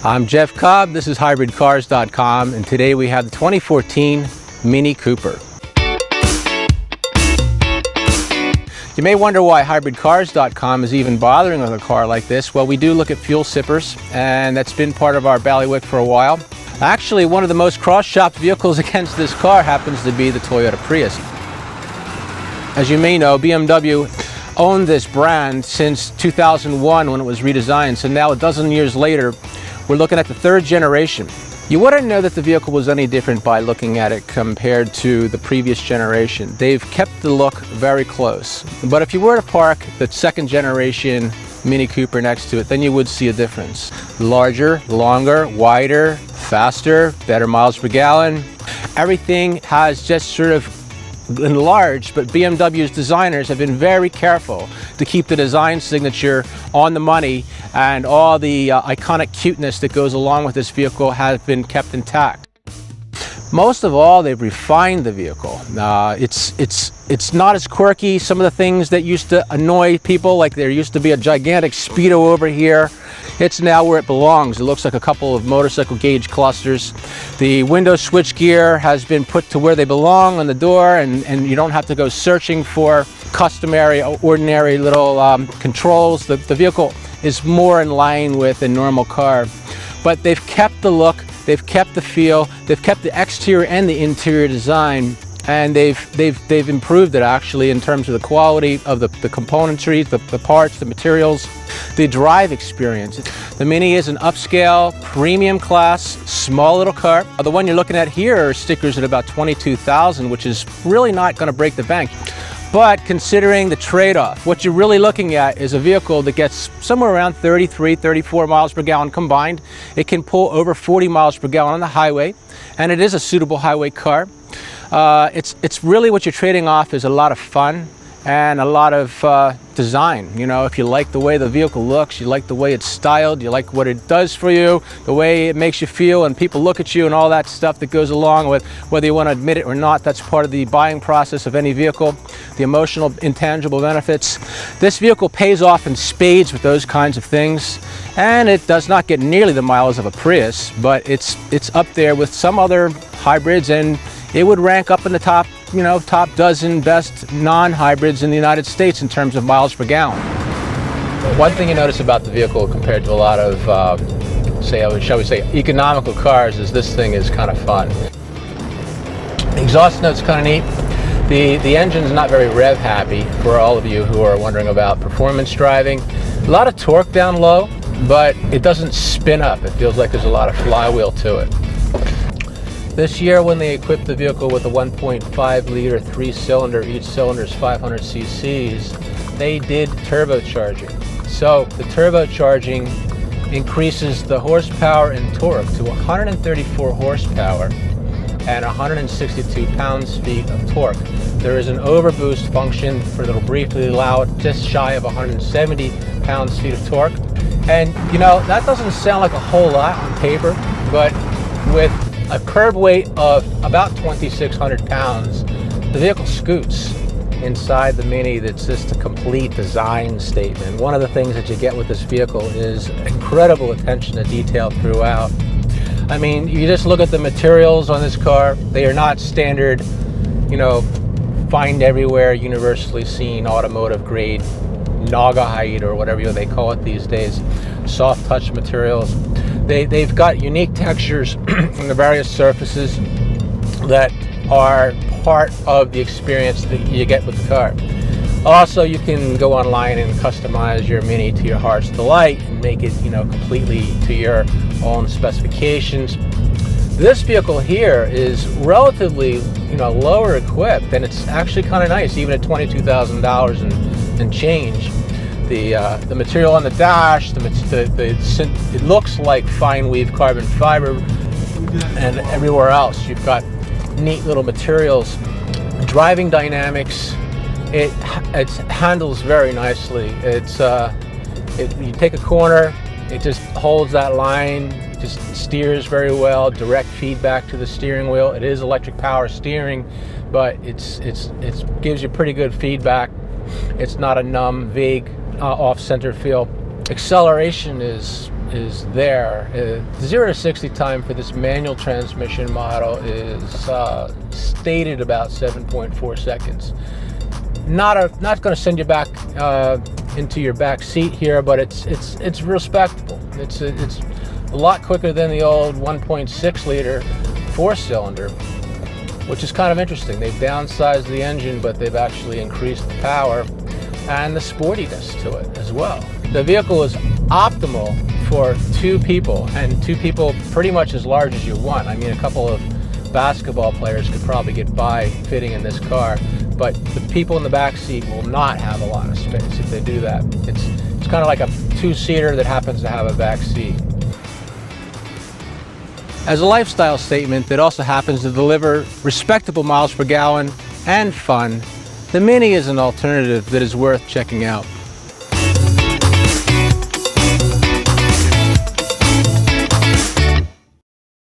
I'm Jeff Cobb, this is HybridCars.com, and today we have the 2014 Mini Cooper. You may wonder why HybridCars.com is even bothering with a car like this. Well, we do look at fuel sippers, and that's been part of our bailiwick for a while. Actually, one of the most cross-shopped vehicles against this car happens to be the Toyota Prius. As you may know, BMW owned this brand since 2001 when it was redesigned, so now a dozen years later, we're looking at the third generation. You wouldn't know that the vehicle was any different by looking at it compared to the previous generation. They've kept the look very close. But if you were to park the second generation Mini Cooper next to it, then you would see a difference. Larger, longer, wider, faster, better miles per gallon. Everything has just sort of enlarged, but BMW's designers have been very careful to keep the design signature on the money, and all the iconic cuteness that goes along with this vehicle has been kept intact. Most of all, they've refined the vehicle. It's not as quirky. Some of the things that used to annoy people, like there used to be a gigantic Speedo over here, it's now where it belongs. It looks like a couple of motorcycle gauge clusters. The window switch gear has been put to where they belong on the door, and you don't have to go searching for customary, ordinary little controls. The vehicle is more in line with a normal car. But they've kept the look, they've kept the feel, they've kept the exterior and the interior design, and they've improved it actually in terms of the quality of the componentry, the parts, the materials, the drive experience. The Mini is an upscale, premium class, small little car. The one you're looking at here are stickers at about $22,000, which is really not going to break the bank. But considering the trade-off, what you're really looking at is a vehicle that gets somewhere around 33, 34 miles per gallon combined. It can pull over 40 miles per gallon on the highway, and it is a suitable highway car. It's really what you're trading off is a lot of fun and a lot of design. You know, if you like the way the vehicle looks, you like the way it's styled, you like what it does for you, the way it makes you feel and people look at you and all that stuff that goes along with whether you want to admit it or not, that's part of the buying process of any vehicle, the emotional, intangible benefits. This vehicle pays off in spades with those kinds of things, and it does not get nearly the miles of a Prius, but it's up there with some other hybrids, and it would rank up in the top, top dozen best non-hybrids in the United States in terms of miles per gallon. One thing you notice about the vehicle compared to a lot of, shall we say, economical cars is this thing is kind of fun. The exhaust note's kind of neat. The engine's not very rev happy for all of you who are wondering about performance driving. A lot of torque down low, but it doesn't spin up. It feels like there's a lot of flywheel to it. This year, when they equipped the vehicle with a 1.5 liter 3-cylinder, each cylinder is 500 cc's, they did turbocharging. So the turbocharging increases the horsepower and torque to 134 horsepower and 162 pounds-feet of torque. There is an overboost function that'll briefly allow it just shy of 170 pounds-feet of torque. And that doesn't sound like a whole lot on paper, but with a curb weight of about 2,600 pounds, the vehicle scoots inside the Mini. That's just a complete design statement. One of the things that you get with this vehicle is incredible attention to detail throughout. I mean, you just look at the materials on this car. They are not standard, find everywhere, universally seen automotive grade Naugahyde or whatever they call it these days. Soft touch materials. They've got unique textures in the various surfaces that are part of the experience that you get with the car. Also, you can go online and customize your Mini to your heart's delight and make it, completely to your own specifications. This vehicle here is relatively, lower equipped, and it's actually kind of nice, even at $22,000 and change. The material on the dash, it looks like fine weave carbon fiber, and everywhere else you've got neat little materials. Driving dynamics, it handles very nicely. You take a corner, it just holds that line, just steers very well, direct feedback to the steering wheel. It is electric power steering, but it gives you pretty good feedback. It's not a numb, vague, off-center feel. Acceleration is is there. The 0 to 60 time for this manual transmission model is stated about 7.4 seconds. Not going to send you back into your back seat here, but it's respectable. It's a lot quicker than the old 1.6 liter 4-cylinder, which is kind of interesting. They've downsized the engine, but they've actually increased the power and the sportiness to it as well. The vehicle is optimal for 2 people, and 2 people pretty much as large as you want. I mean, a couple of basketball players could probably get by fitting in this car, but the people in the back seat will not have a lot of space if they do that. It's kind of like a 2-seater that happens to have a back seat. As a lifestyle statement that also happens to deliver respectable miles per gallon and fun, the Mini is an alternative that is worth checking out.